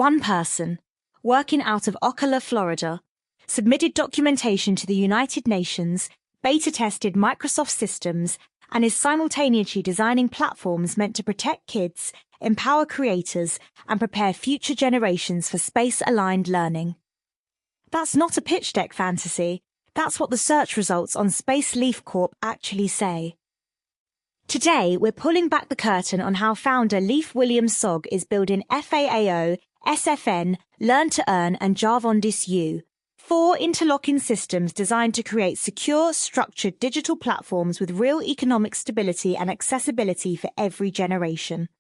One person, working out of Ocala, Florida, submitted documentation to the United Nations, beta-tested Microsoft systems, and is simultaneously designing platforms meant to protect kids, empower creators, and prepare future generations for space-aligned learning. That's not a pitch deck fantasy. That's what the search results on Space Leaf Corp actually say. Today, we're pulling back the curtain on how founder Leif Williams-Sog is building FAAO, SFN, Learn to Earn, and Jarvondis U, 4 interlocking systems designed to create secure, structured digital platforms with real economic stability and accessibility for every generation.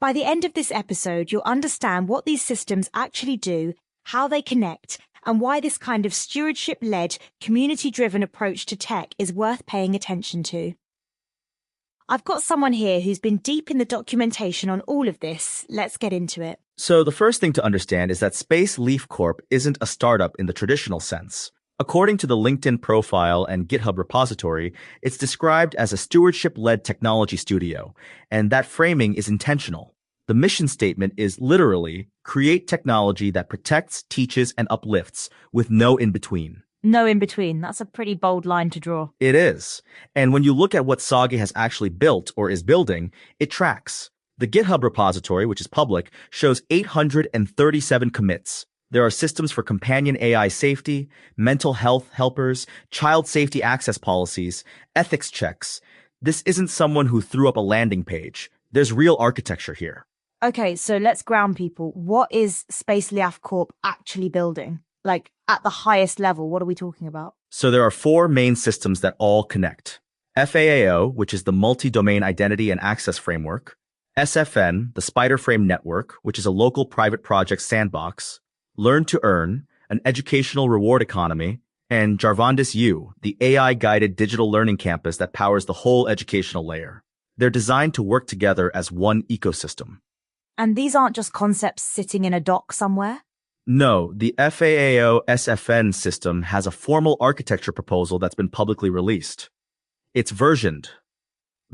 By the end of this episode, you'll understand what these systems actually do, how they connect, and why this kind of stewardship-led, community-driven approach to tech is worth paying attention to. I've got someone here who's been deep in the documentation on all of this. Let's get into it. So the first thing to understand is that Space Leaf Corp isn't a startup in the traditional sense. According to the LinkedIn profile and GitHub repository, it's described as a stewardship-led technology studio, and that framing is intentional. The mission statement is literally, create technology that protects, teaches, and uplifts, with no in-between. No in between. That's a pretty bold line to draw. It is. And when you look at what Sage has actually built or is building, it tracks. The GitHub repository, which is public, shows 837 commits. There are systems for companion AI safety, mental health helpers, child safety access policies, ethics checks. This isn't someone who threw up a landing page. There's real architecture here. Okay, so let's ground people. What is Space Leaf Corp actually building? Like, at the highest level, what are we talking about? So there are 4 main systems that all connect. FAAO, which is the Multi-Domain Identity and Access Framework. SFN, the Spider Frame Network, which is a local private project sandbox. Learn to Earn, an educational reward economy. And Jarvondis U, the AI-guided digital learning campus that powers the whole educational layer. They're designed to work together as one ecosystem. And these aren't just concepts sitting in a doc somewhere? No, the FAAO SFN system has a formal architecture proposal that's been publicly released. It's versioned.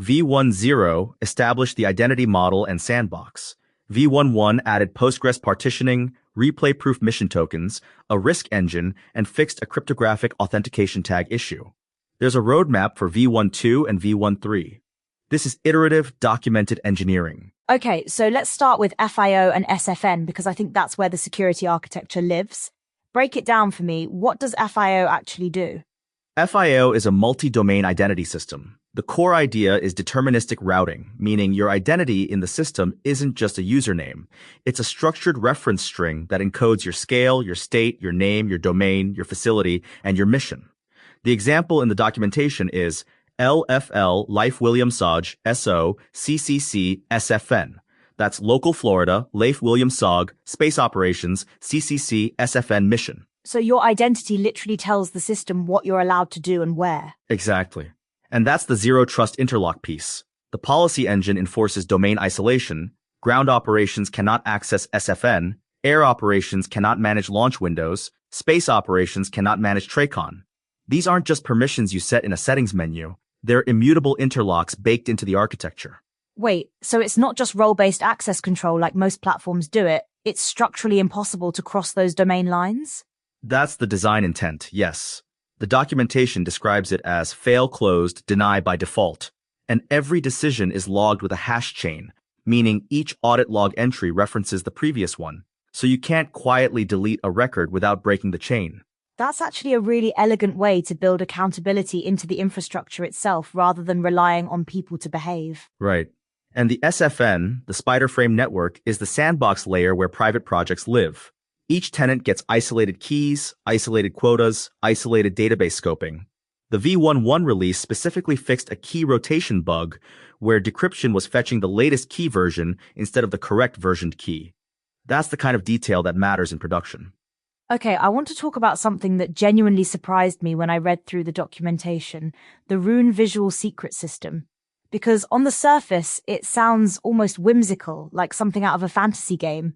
V10 established the identity model and sandbox. V11 added Postgres partitioning, replay-proof mission tokens, a risk engine, and fixed a cryptographic authentication tag issue. There's a roadmap for V12 and V13. This is iterative, documented engineering. Okay, so let's start with FIO and SFN because I think that's where the security architecture lives. Break it down for me. What does FIO actually do? FIO is a multi-domain identity system. The core idea is deterministic routing, meaning your identity in the system isn't just a username. It's a structured reference string that encodes your scale, your state, your name, your domain, your facility, and your mission. The example in the documentation is LFL Leif Williams-Sog SO CCC SFN. That's local Florida, Leif Williams-Sog, space operations, CCC SFN mission. So your identity literally tells the system what you're allowed to do and where. Exactly. And that's the zero trust interlock piece. The policy engine enforces domain isolation. Ground operations cannot access SFN. Air operations cannot manage launch windows. Space operations cannot manage TRACON. These aren't just permissions you set in a settings menu. They're immutable interlocks baked into the architecture. Wait, so it's not just role-based access control like most platforms do it. It's structurally impossible to cross those domain lines? That's the design intent, yes. The documentation describes it as fail closed, deny by default. And every decision is logged with a hash chain, meaning each audit log entry references the previous one. So you can't quietly delete a record without breaking the chain. That's actually a really elegant way to build accountability into the infrastructure itself rather than relying on people to behave. Right. And the SFN, the Spider Frame Network, is the sandbox layer where private projects live. Each tenant gets isolated keys, isolated quotas, isolated database scoping. The V11 release specifically fixed a key rotation bug where decryption was fetching the latest key version instead of the correct versioned key. That's the kind of detail that matters in production. Okay, I want to talk about something that genuinely surprised me when I read through the documentation, the Rune Visual Secret System. Because on the surface, it sounds almost whimsical, like something out of a fantasy game.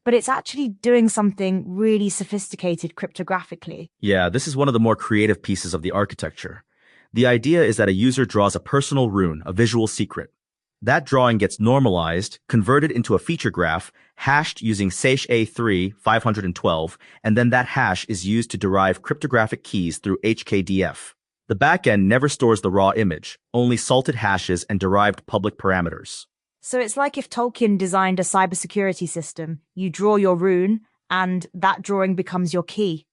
But it's actually doing something really sophisticated cryptographically. Yeah, this is one of the more creative pieces of the architecture. The idea is that a user draws a personal rune, a visual secret. That drawing gets normalized, converted into a feature graph, hashed using SHA-3 512, and then that hash is used to derive cryptographic keys through HKDF. The backend never stores the raw image, only salted hashes and derived public parameters. So it's like if Tolkien designed a cybersecurity system. You draw your rune, and that drawing becomes your key.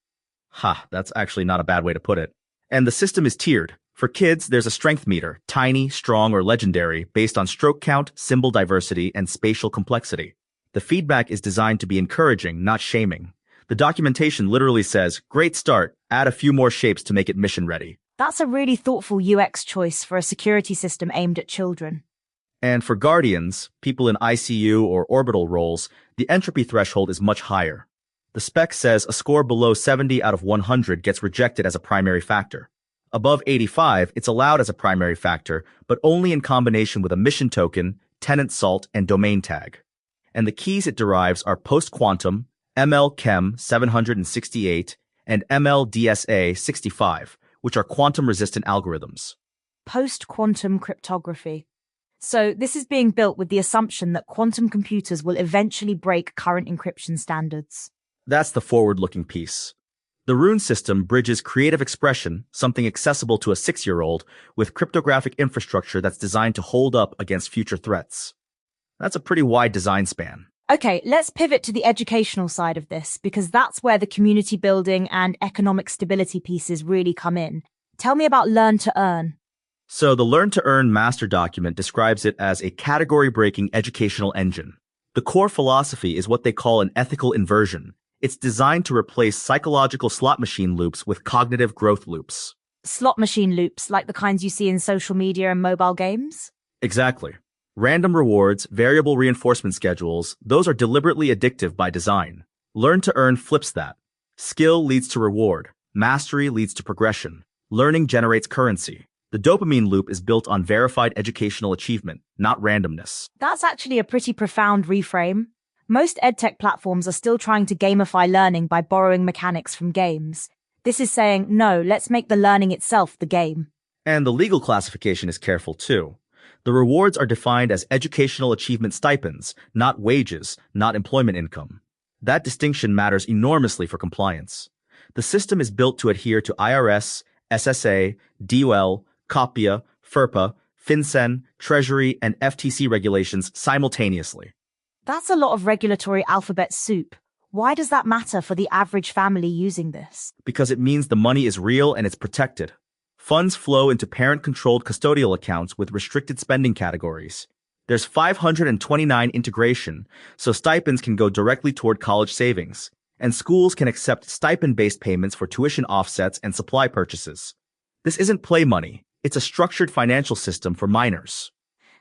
Ha, that's actually not a bad way to put it. And the system is tiered. For kids, there's a strength meter, tiny, strong, or legendary, based on stroke count, symbol diversity, and spatial complexity. The feedback is designed to be encouraging, not shaming. The documentation literally says, "Great start, add a few more shapes to make it mission ready." That's a really thoughtful UX choice for a security system aimed at children. And for guardians, people in ICU or orbital roles, the entropy threshold is much higher. The spec says a score below 70 out of 100 gets rejected as a primary factor. Above 85, it's allowed as a primary factor, but only in combination with a mission token, tenant salt, and domain tag. And the keys it derives are post-quantum, ML-Chem 768, and ML-DSA 65, which are quantum-resistant algorithms. Post-quantum cryptography. So this is being built with the assumption that quantum computers will eventually break current encryption standards. That's the forward-looking piece. The rune system bridges creative expression, something accessible to a 6-year-old, with cryptographic infrastructure that's designed to hold up against future threats. That's a pretty wide design span. Okay, let's pivot to the educational side of this, because that's where the community building and economic stability pieces really come in. Tell me about Learn to Earn. So the Learn to Earn master document describes it as a category-breaking educational engine. The core philosophy is what they call an ethical inversion. It's designed to replace psychological slot machine loops with cognitive growth loops. Slot machine loops, like the kinds you see in social media and mobile games? Exactly. Random rewards, variable reinforcement schedules, those are deliberately addictive by design. Learn to Earn flips that. Skill leads to reward. Mastery leads to progression. Learning generates currency. The dopamine loop is built on verified educational achievement, not randomness. That's actually a pretty profound reframe. Most edtech platforms are still trying to gamify learning by borrowing mechanics from games. This is saying, no, let's make the learning itself the game. And the legal classification is careful too. The rewards are defined as educational achievement stipends, not wages, not employment income. That distinction matters enormously for compliance. The system is built to adhere to IRS, SSA, DOL, COPPIA, FERPA, FinCEN, Treasury, and FTC regulations simultaneously. That's a lot of regulatory alphabet soup. Why does that matter for the average family using this? Because it means the money is real and it's protected. Funds flow into parent-controlled custodial accounts with restricted spending categories. There's 529 integration, so stipends can go directly toward college savings, and schools can accept stipend-based payments for tuition offsets and supply purchases. This isn't play money. It's a structured financial system for minors.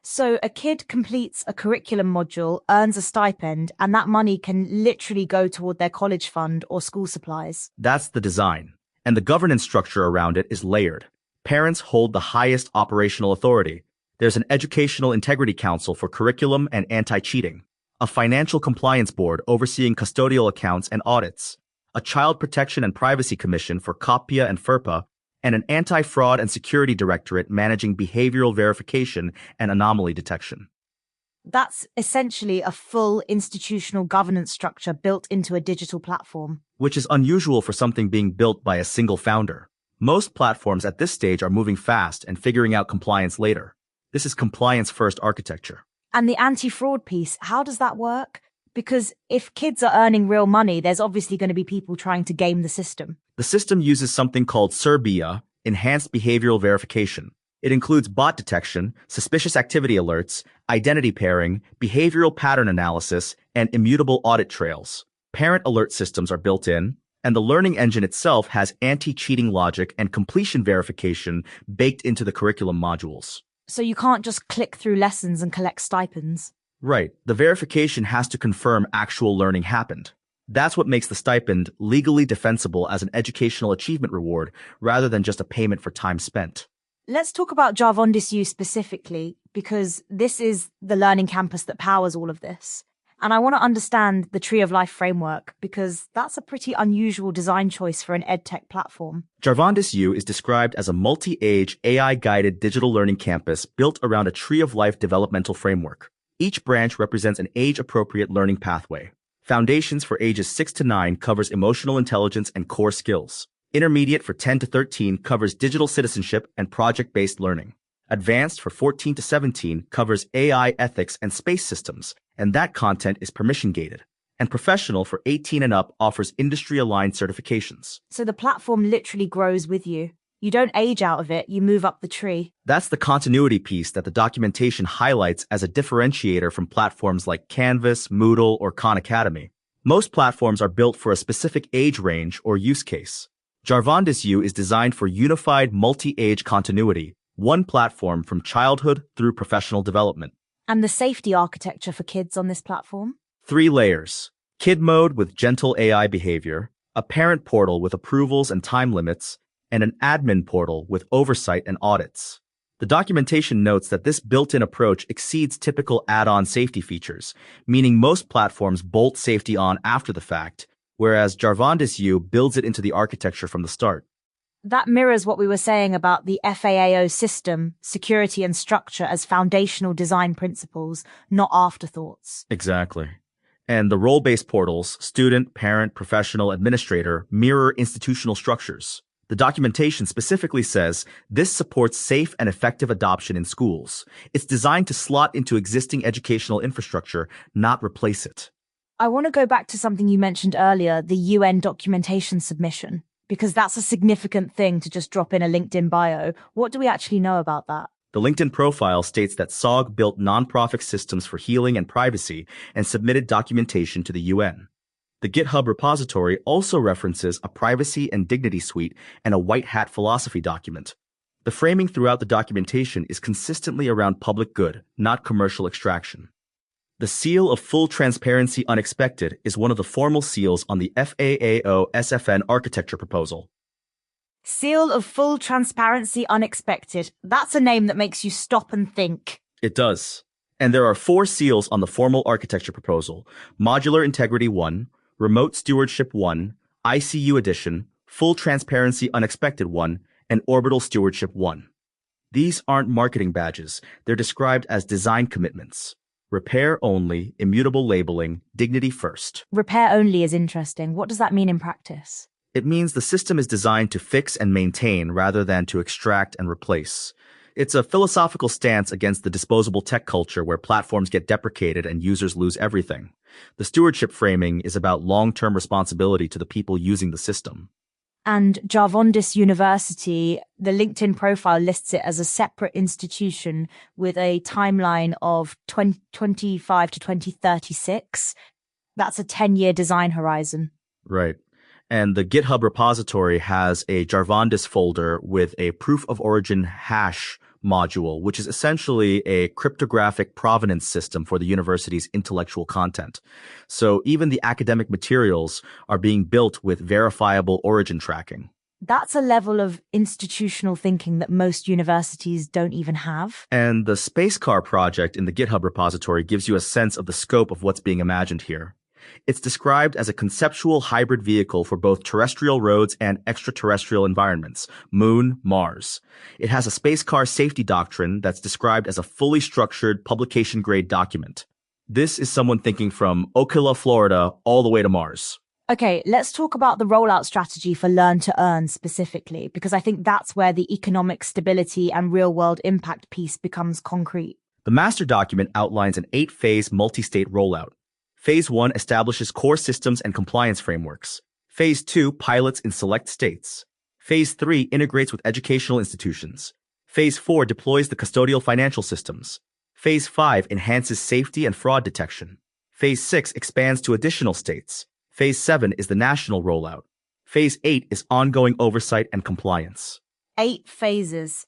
So a kid completes a curriculum module, earns a stipend, and that money can literally go toward their college fund or school supplies. That's the design. And the governance structure around it is layered. Parents hold the highest operational authority. There's an Educational Integrity Council for curriculum and anti-cheating, a financial compliance board overseeing custodial accounts and audits, a Child Protection and Privacy Commission for COPPIA and FERPA, and an anti-fraud and security directorate managing behavioral verification and anomaly detection. That's essentially a full institutional governance structure built into a digital platform. Which is unusual for something being built by a single founder. Most platforms at this stage are moving fast and figuring out compliance later. This is compliance-first architecture. And the anti-fraud piece, how does that work? Because if kids are earning real money, there's obviously going to be people trying to game the system. The system uses something called SIRBIA, Enhanced Behavioral Verification. It includes bot detection, suspicious activity alerts, identity pairing, behavioral pattern analysis, and immutable audit trails. Parent alert systems are built in, and the learning engine itself has anti-cheating logic and completion verification baked into the curriculum modules. So you can't just click through lessons and collect stipends. Right. The verification has to confirm actual learning happened. That's what makes the stipend legally defensible as an educational achievement reward rather than just a payment for time spent. Let's talk about Jarvondis U specifically, because this is the learning campus that powers all of this. And I want to understand the Tree of Life framework, because that's a pretty unusual design choice for an edtech platform. Jarvondis U is described as a multi-age, AI-guided digital learning campus built around a Tree of Life developmental framework. Each branch represents an age-appropriate learning pathway. Foundations for ages 6 to 9 covers emotional intelligence and core skills. Intermediate for 10 to 13 covers digital citizenship and project-based learning. Advanced for 14 to 17 covers AI ethics and space systems, and that content is permission-gated. And Professional for 18 and up offers industry-aligned certifications. So the platform literally grows with you. You don't age out of it, you move up the tree. That's the continuity piece that the documentation highlights as a differentiator from platforms like Canvas, Moodle, or Khan Academy. Most platforms are built for a specific age range or use case. Jarvandis U is designed for unified multi-age continuity, one platform from childhood through professional development. And the safety architecture for kids on this platform? 3 layers. Kid mode with gentle AI behavior, a parent portal with approvals and time limits, and an admin portal with oversight and audits. The documentation notes that this built-in approach exceeds typical add-on safety features, meaning most platforms bolt safety on after the fact, whereas Jarvandis U builds it into the architecture from the start. That mirrors what we were saying about the FAAO system, security and structure as foundational design principles, not afterthoughts. Exactly. And the role-based portals, student, parent, professional, administrator, mirror institutional structures. The documentation specifically says this supports safe and effective adoption in schools. It's designed to slot into existing educational infrastructure, not replace it. I want to go back to something you mentioned earlier, the UN documentation submission, because that's a significant thing to just drop in a LinkedIn bio. What do we actually know about that? The LinkedIn profile states that SOG built nonprofit systems for healing and privacy and submitted documentation to the UN. The GitHub repository also references a privacy and dignity suite and a white hat philosophy document. The framing throughout the documentation is consistently around public good, not commercial extraction. The seal of full transparency unexpected is one of the formal seals on the FAAO SFN architecture proposal. Seal of full transparency unexpected. That's a name that makes you stop and think. It does. And there are 4 seals on the formal architecture proposal: Modular Integrity 1, Remote Stewardship 1, ICU Edition, Full Transparency Unexpected 1, and Orbital Stewardship 1. These aren't marketing badges. They're described as design commitments. Repair only, immutable labeling, dignity first. Repair only is interesting. What does that mean in practice? It means the system is designed to fix and maintain rather than to extract and replace. It's a philosophical stance against the disposable tech culture where platforms get deprecated and users lose everything. The stewardship framing is about long-term responsibility to the people using the system. And Jarvandis University, the LinkedIn profile lists it as a separate institution with a timeline of 2025 to 2036. That's a 10-year design horizon. Right. And the GitHub repository has a Jarvandis folder with a proof of origin hash module, which is essentially a cryptographic provenance system for the university's intellectual content. So even the academic materials are being built with verifiable origin tracking. That's a level of institutional thinking that most universities don't even have. And the Space Car project in the GitHub repository gives you a sense of the scope of what's being imagined here. It's described as a conceptual hybrid vehicle for both terrestrial roads and extraterrestrial environments, Moon, Mars. It has a space car safety doctrine that's described as a fully structured publication-grade document. This is someone thinking from Ocala, Florida, all the way to Mars. Okay, let's talk about the rollout strategy for Learn to Earn specifically, because I think that's where the economic stability and real-world impact piece becomes concrete. The master document outlines an 8-phase multi-state rollout. Phase 1 establishes core systems and compliance frameworks. Phase 2 pilots in select states. Phase 3 integrates with educational institutions. Phase 4 deploys the custodial financial systems. Phase 5 enhances safety and fraud detection. Phase 6 expands to additional states. Phase 7 is the national rollout. Phase 8 is ongoing oversight and compliance. 8 phases.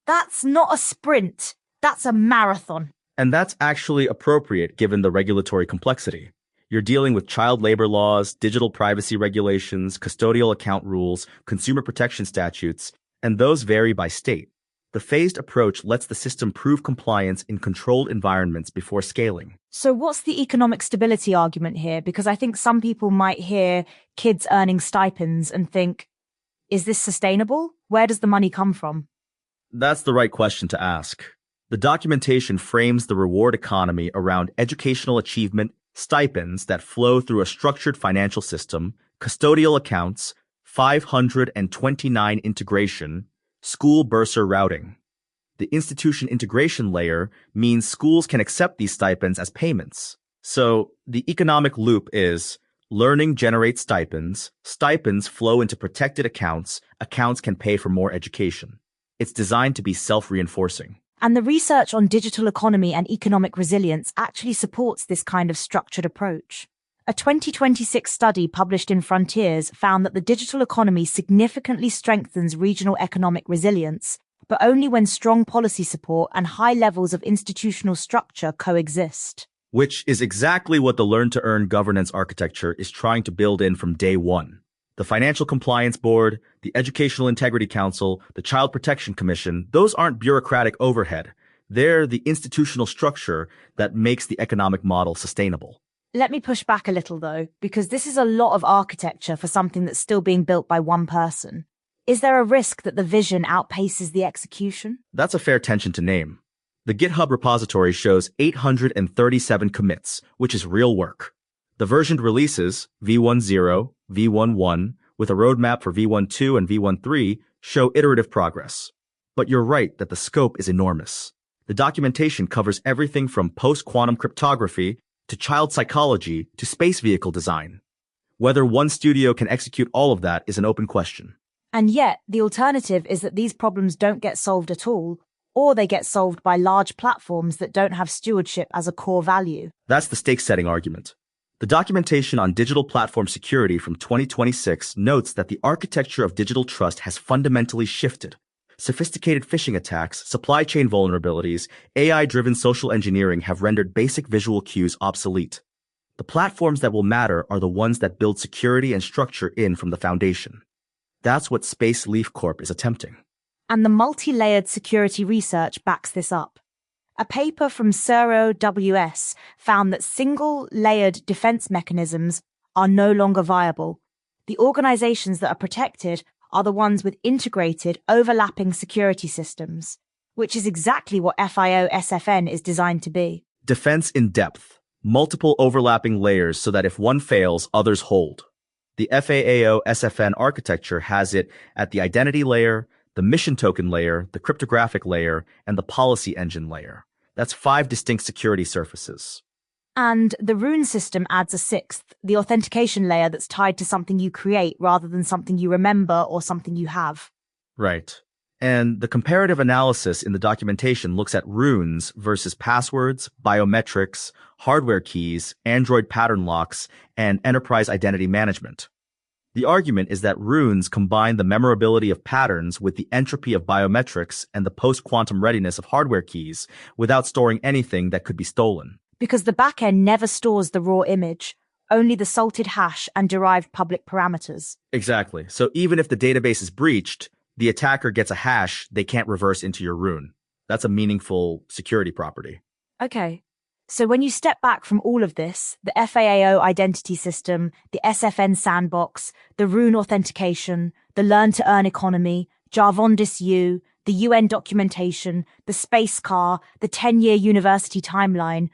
That's not a sprint. That's a marathon. And that's actually appropriate given the regulatory complexity. You're dealing with child labor laws, digital privacy regulations, custodial account rules, consumer protection statutes, and those vary by state. The phased approach lets the system prove compliance in controlled environments before scaling. So what's the economic stability argument here? Because I think some people might hear kids earning stipends and think, is this sustainable? Where does the money come from? That's the right question to ask. The documentation frames the reward economy around educational achievement, stipends that flow through a structured financial system, custodial accounts, 529 integration, school bursar routing. The institution integration layer means schools can accept these stipends as payments. So the economic loop is learning generates stipends, stipends flow into protected accounts, accounts can pay for more education. It's designed to be self-reinforcing. And the research on digital economy and economic resilience actually supports this kind of structured approach. A 2026 study published in Frontiers found that the digital economy significantly strengthens regional economic resilience, but only when strong policy support and high levels of institutional structure coexist. Which is exactly what the learn-to-earn governance architecture is trying to build in from day one. The Financial Compliance Board, the Educational Integrity Council, the Child Protection Commission, those aren't bureaucratic overhead. They're the institutional structure that makes the economic model sustainable. Let me push back a little, though, because this is a lot of architecture for something that's still being built by one person. Is there a risk that the vision outpaces the execution? That's a fair tension to name. The GitHub repository shows 837 commits, which is real work. The versioned releases, v10, v11, with a roadmap for v12 and v13, show iterative progress. But you're right that the scope is enormous. The documentation covers everything from post-quantum cryptography to child psychology to space vehicle design. Whether one studio can execute all of that is an open question. And yet, the alternative is that these problems don't get solved at all, or they get solved by large platforms that don't have stewardship as a core value. That's the stake-setting argument. The documentation on digital platform security from 2026 notes that the architecture of digital trust has fundamentally shifted. Sophisticated phishing attacks, supply chain vulnerabilities, AI-driven social engineering have rendered basic visual cues obsolete. The platforms that will matter are the ones that build security and structure in from the foundation. That's what Space Leaf Corp is attempting. And the multi-layered security research backs this up. A paper from Suro WS found that single-layered defense mechanisms are no longer viable. The organizations that are protected are the ones with integrated, overlapping security systems, which is exactly what FIO-SFN is designed to be. Defense in depth, multiple overlapping layers so that if one fails, others hold. The FAO-SFN architecture has it at the identity layer, the mission token layer, the cryptographic layer, and the policy engine layer. That's 5 distinct security surfaces. And the rune system adds a 6th, the authentication layer that's tied to something you create rather than something you remember or something you have. Right. And the comparative analysis in the documentation looks at runes versus passwords, biometrics, hardware keys, Android pattern locks, and enterprise identity management. The argument is that runes combine the memorability of patterns with the entropy of biometrics and the post-quantum readiness of hardware keys without storing anything that could be stolen. Because the backend never stores the raw image, only the salted hash and derived public parameters. Exactly. So even if the database is breached, the attacker gets a hash they can't reverse into your rune. That's a meaningful security property. Okay. So when you step back from all of this, the FAO identity system, the SFN sandbox, the rune authentication, the learn-to-earn economy, Jarvondis U, the UN documentation, the space car, the 10-year university timeline,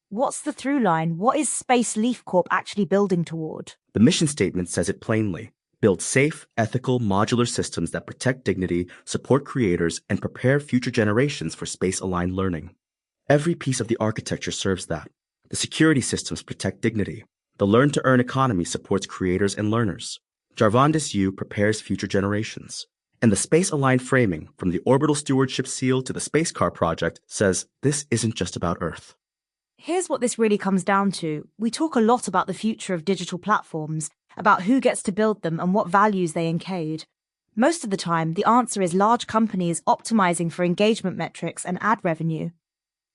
what's the through line? What is Space Leaf Corp actually building toward? The mission statement says it plainly. Build safe, ethical, modular systems that protect dignity, support creators, and prepare future generations for space-aligned learning. Every piece of the architecture serves that. The security systems protect dignity. The learn-to-earn economy supports creators and learners. Jarvondis U prepares future generations. And the space-aligned framing, from the Orbital Stewardship Seal to the Space Car Project, says this isn't just about Earth. Here's what this really comes down to. We talk a lot about the future of digital platforms, about who gets to build them and what values they encode. Most of the time, the answer is large companies optimizing for engagement metrics and ad revenue.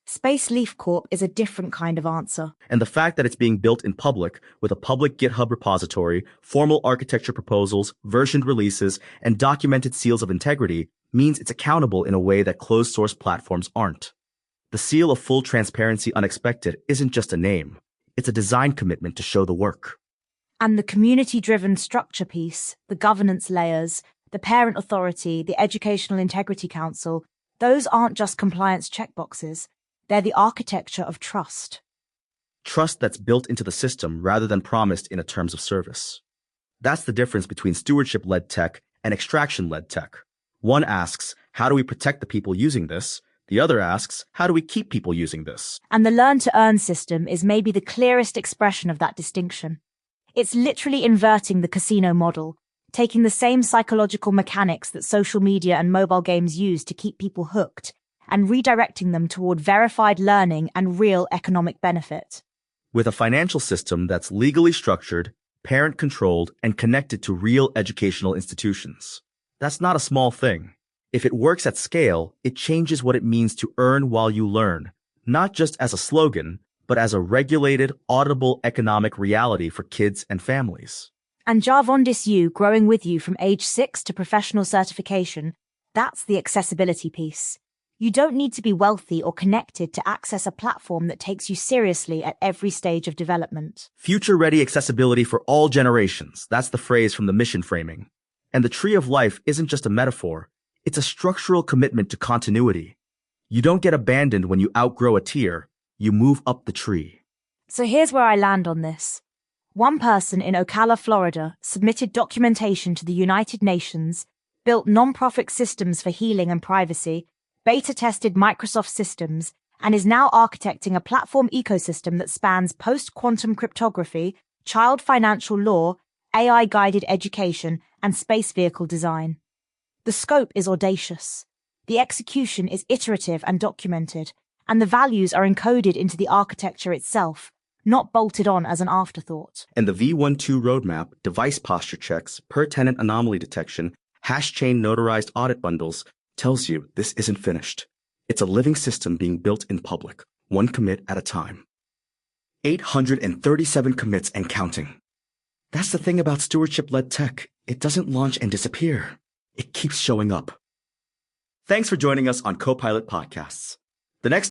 Space Leaf Corp is a different kind of answer. And the fact that it's being built in public, with a public GitHub repository, formal architecture proposals, versioned releases, and documented seals of integrity, means it's accountable in a way that closed-source platforms aren't. The seal of full transparency unexpected isn't just a name. It's a design commitment to show the work. And the community-driven structure piece, the governance layers, the parent authority, the Educational Integrity Council, Those aren't just compliance checkboxes. They're the architecture of trust. Trust that's built into the system rather than promised in a terms of service. That's the difference between stewardship-led tech and extraction-led tech. One asks, how do we protect the people using this? The other asks, how do we keep people using this? And the learn-to-earn system is maybe the clearest expression of that distinction. It's literally inverting the casino model, taking the same psychological mechanics that social media and mobile games use to keep people hooked, and redirecting them toward verified learning and real economic benefit. With a financial system that's legally structured, parent-controlled, and connected to real educational institutions. That's not a small thing. If it works at scale, it changes what it means to earn while you learn, not just as a slogan, but as a regulated, auditable economic reality for kids and families. And Jarvondis U growing with you from age 6 to professional certification, that's the accessibility piece. You don't need to be wealthy or connected to access a platform that takes you seriously at every stage of development. Future-ready accessibility for all generations. That's the phrase from the mission framing. And the tree of life isn't just a metaphor. It's a structural commitment to continuity. You don't get abandoned when you outgrow a tier. You move up the tree. So here's where I land on this. One person in Ocala, Florida, submitted documentation to the United Nations, built non-profit systems for healing and privacy, beta-tested Microsoft systems, and is now architecting a platform ecosystem that spans post-quantum cryptography, child financial law, AI-guided education, and space vehicle design. The scope is audacious. The execution is iterative and documented, and the values are encoded into the architecture itself, not bolted on as an afterthought. And the V12 roadmap, device posture checks, per-tenant anomaly detection, hash-chain notarized audit bundles, tells you this isn't finished. It's a living system being built in public, one commit at a time. 837 commits and counting. That's the thing about stewardship-led tech. It doesn't launch and disappear. It keeps showing up. Thanks for joining us on Copilot Podcasts. The next